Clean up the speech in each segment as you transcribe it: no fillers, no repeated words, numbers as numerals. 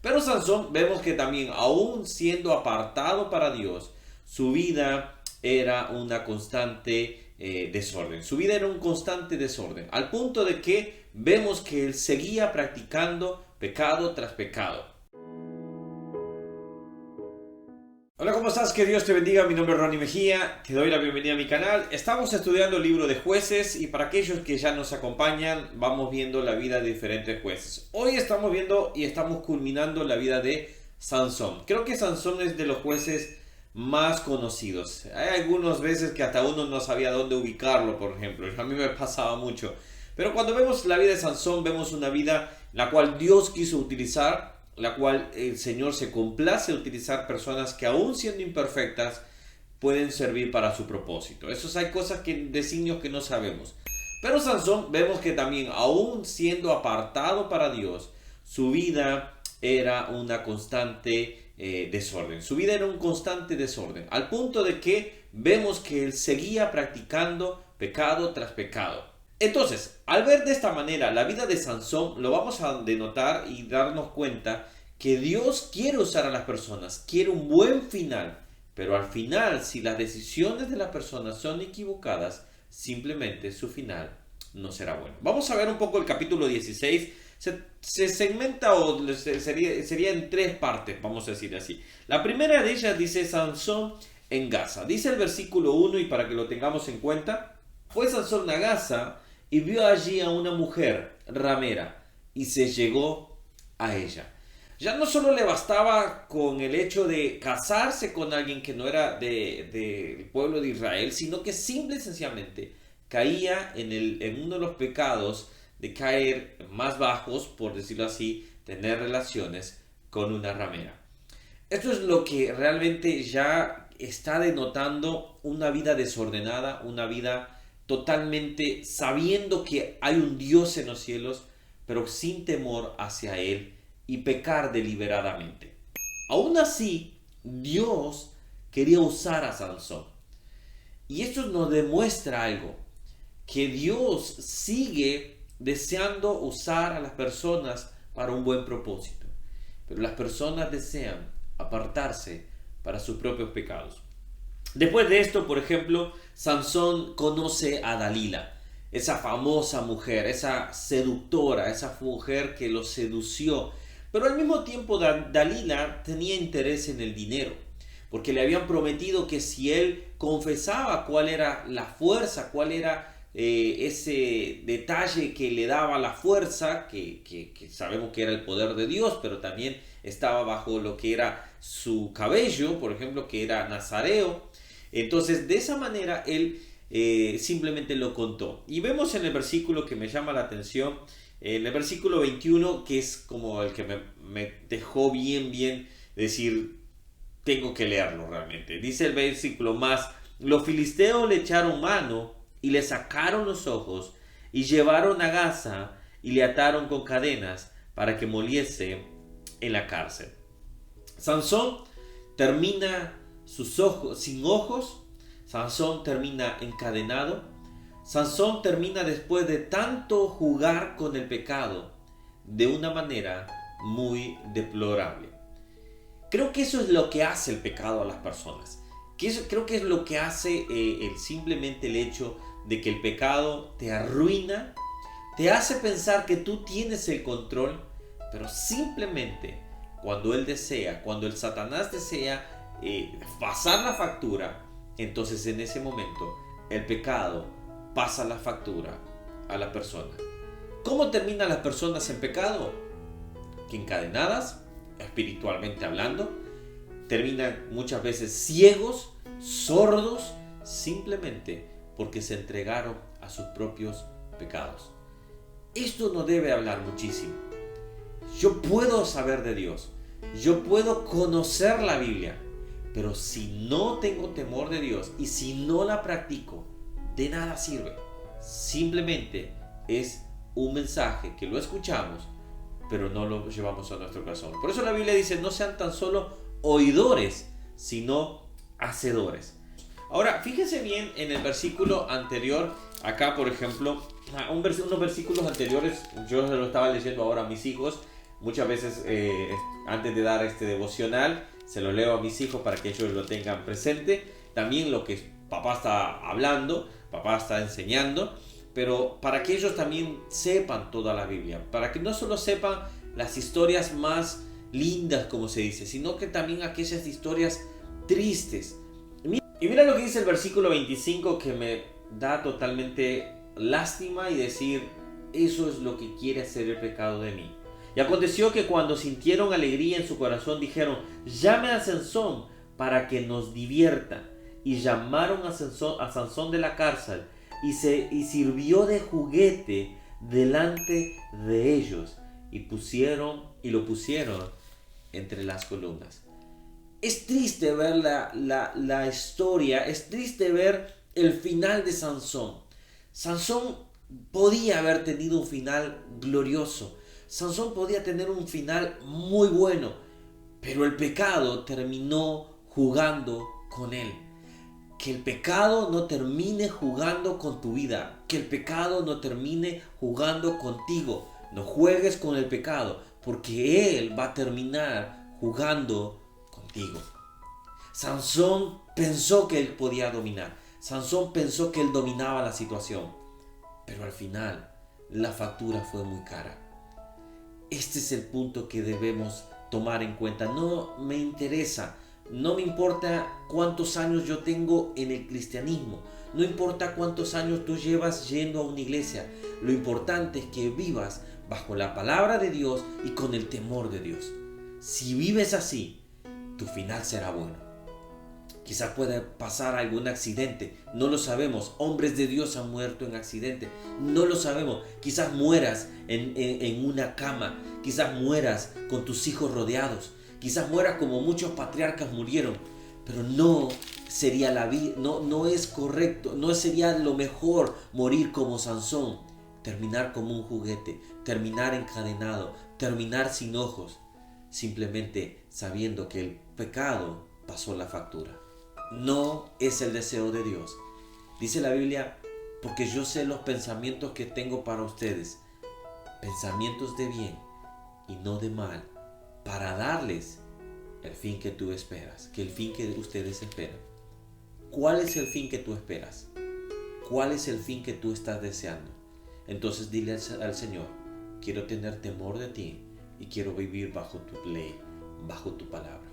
Pero Sansón vemos que también, aún siendo apartado para Dios, su vida era una constante desorden. Su vida era un constante desorden, al punto de que vemos que él seguía practicando pecado tras pecado. Hola, ¿cómo estás? Que Dios te bendiga. Mi nombre es Ronnie Mejía. Te doy la bienvenida a mi canal. Estamos estudiando el libro de Jueces y para aquellos que ya nos acompañan, vamos viendo la vida de diferentes jueces. Hoy estamos viendo y estamos culminando la vida de Sansón. Creo que Sansón es de los jueces más conocidos. Hay algunas veces que hasta uno no sabía dónde ubicarlo, por ejemplo. A mí me pasaba mucho. Pero cuando vemos la vida de Sansón, vemos una vida la cual Dios quiso utilizar, la cual el Señor se complace utilizar personas que aún siendo imperfectas pueden servir para su propósito. Hay cosas designios que no sabemos. Pero Sansón vemos que también, aún siendo apartado para Dios, su vida era una constante desorden. Su vida era un constante desorden, al punto de que vemos que él seguía practicando pecado tras pecado. Entonces, al ver de esta manera la vida de Sansón, lo vamos a denotar y darnos cuenta que Dios quiere usar a las personas, quiere un buen final, pero al final, si las decisiones de las personas son equivocadas, simplemente su final no será bueno. Vamos a ver un poco el capítulo 16. Se segmenta o sería en tres partes, vamos a decir así. La primera de ellas dice Sansón en Gaza. Dice el versículo 1, y para que lo tengamos en cuenta: fue Sansón a Gaza y vio allí a una mujer ramera y se llegó a ella. Ya no solo le bastaba con el hecho de casarse con alguien que no era del pueblo de Israel, sino que simple y sencillamente caía en uno de los pecados de caer más bajos, por decirlo así, tener relaciones con una ramera. Esto es lo que realmente ya está denotando una vida desordenada, una vida totalmente sabiendo que hay un Dios en los cielos, pero sin temor hacia Él y pecar deliberadamente. Aún así, Dios quería usar a Sansón. Y esto nos demuestra algo, que Dios sigue deseando usar a las personas para un buen propósito, pero las personas desean apartarse para sus propios pecados. Después de esto, por ejemplo, Sansón conoce a Dalila, esa famosa mujer, esa seductora, esa mujer que lo sedució. Pero al mismo tiempo Dalila tenía interés en el dinero, porque le habían prometido que si él confesaba cuál era la fuerza, cuál era ese detalle que le daba la fuerza, que sabemos que era el poder de Dios, pero también estaba bajo lo que era su cabello, por ejemplo, que era nazareo. Entonces, de esa manera, él simplemente lo contó. Y vemos en el versículo que me llama la atención, en el versículo 21, que es como el que me dejó bien decir, tengo que leerlo realmente. Dice el versículo más: los filisteos le echaron mano y le sacaron los ojos y llevaron a Gaza y le ataron con cadenas para que moliese en la cárcel. Sansón termina sin ojos. Sansón termina encadenado. Sansón termina, después de tanto jugar con el pecado, de una manera muy deplorable. Creo que eso es lo que hace el pecado a las personas. Creo que es lo que hace simplemente el hecho de que el pecado te arruina, te hace pensar que tú tienes el control, pero simplemente cuando el Satanás desea pasar la factura, entonces en ese momento el pecado pasa la factura a la persona. ¿Cómo terminan las personas en pecado? Que encadenadas, espiritualmente hablando, terminan muchas veces ciegos, sordos, simplemente porque se entregaron a sus propios pecados. Esto nos debe hablar muchísimo. Yo puedo saber de Dios, yo puedo conocer la Biblia, pero si no tengo temor de Dios y si no la practico, de nada sirve. Simplemente es un mensaje que lo escuchamos, pero no lo llevamos a nuestro corazón. Por eso la Biblia dice: no sean tan solo oidores, sino hacedores. Ahora, fíjense bien en el versículo anterior. Acá, por ejemplo, unos versículos anteriores, yo lo estaba leyendo ahora a mis hijos, Muchas veces antes de dar este devocional se lo leo a mis hijos para que ellos lo tengan presente. También lo que papá está hablando, papá está enseñando, pero para que ellos también sepan toda la Biblia, para que no solo sepan las historias más lindas, como se dice, sino que también aquellas historias tristes. Y mira lo que dice el versículo 25, que me da totalmente lástima y decir, eso es lo que quiere hacer el pecado de mí. Y aconteció que cuando sintieron alegría en su corazón, dijeron, llame a Sansón para que nos divierta. Y llamaron a Sansón de la cárcel y sirvió de juguete delante de ellos y lo pusieron entre las columnas. Es triste ver la historia, es triste ver el final de Sansón. Sansón podía haber tenido un final glorioso. Sansón podía tener un final muy bueno, pero el pecado terminó jugando con él. Que el pecado no termine jugando con tu vida, que el pecado no termine jugando contigo. No juegues con el pecado, porque él va a terminar jugando contigo. Sansón pensó que él podía dominar. Sansón pensó que él dominaba la situación, pero al final la factura fue muy cara. Este es el punto que debemos tomar en cuenta. No me interesa, no me importa cuántos años yo tengo en el cristianismo, no importa cuántos años tú llevas yendo a una iglesia. Lo importante es que vivas bajo la palabra de Dios y con el temor de Dios. Si vives así, tu final será bueno. Quizás pueda pasar algún accidente, no lo sabemos. Hombres de Dios han muerto en accidentes, no lo sabemos. Quizás mueras en una cama, quizás mueras con tus hijos rodeados, quizás mueras como muchos patriarcas murieron, pero no sería la vida, no es correcto, no sería lo mejor morir como Sansón, terminar como un juguete, terminar encadenado, terminar sin ojos, simplemente sabiendo que el pecado pasó la factura. No es el deseo de Dios. Dice la Biblia, porque yo sé los pensamientos que tengo para ustedes, pensamientos de bien y no de mal, para darles el fin que tú esperas, que el fin que ustedes esperan. ¿Cuál es el fin que tú esperas? ¿Cuál es el fin que tú estás deseando? Entonces dile al Señor, quiero tener temor de ti y quiero vivir bajo tu ley, bajo tu palabra.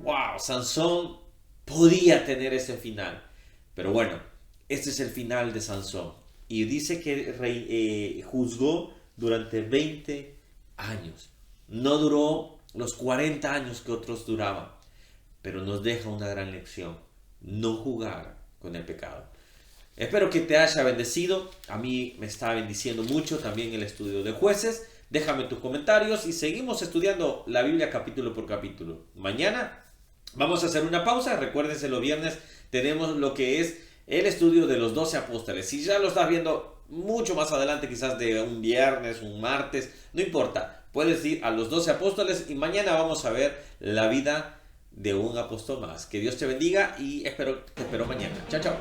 Wow, Sansón podía tener ese final. Pero bueno, este es el final de Sansón. Y dice que juzgó durante 20 años. No duró los 40 años que otros duraban. Pero nos deja una gran lección. No jugar con el pecado. Espero que te haya bendecido. A mí me está bendiciendo mucho también el estudio de Jueces. Déjame tus comentarios y seguimos estudiando la Biblia capítulo por capítulo. Mañana vamos a hacer una pausa. Recuérdense, los viernes tenemos lo que es el estudio de los 12 apóstoles. Si ya lo estás viendo mucho más adelante, quizás de un viernes, un martes, no importa. Puedes ir a los 12 apóstoles y mañana vamos a ver la vida de un apóstol más. Que Dios te bendiga y te espero mañana. Chao, chao.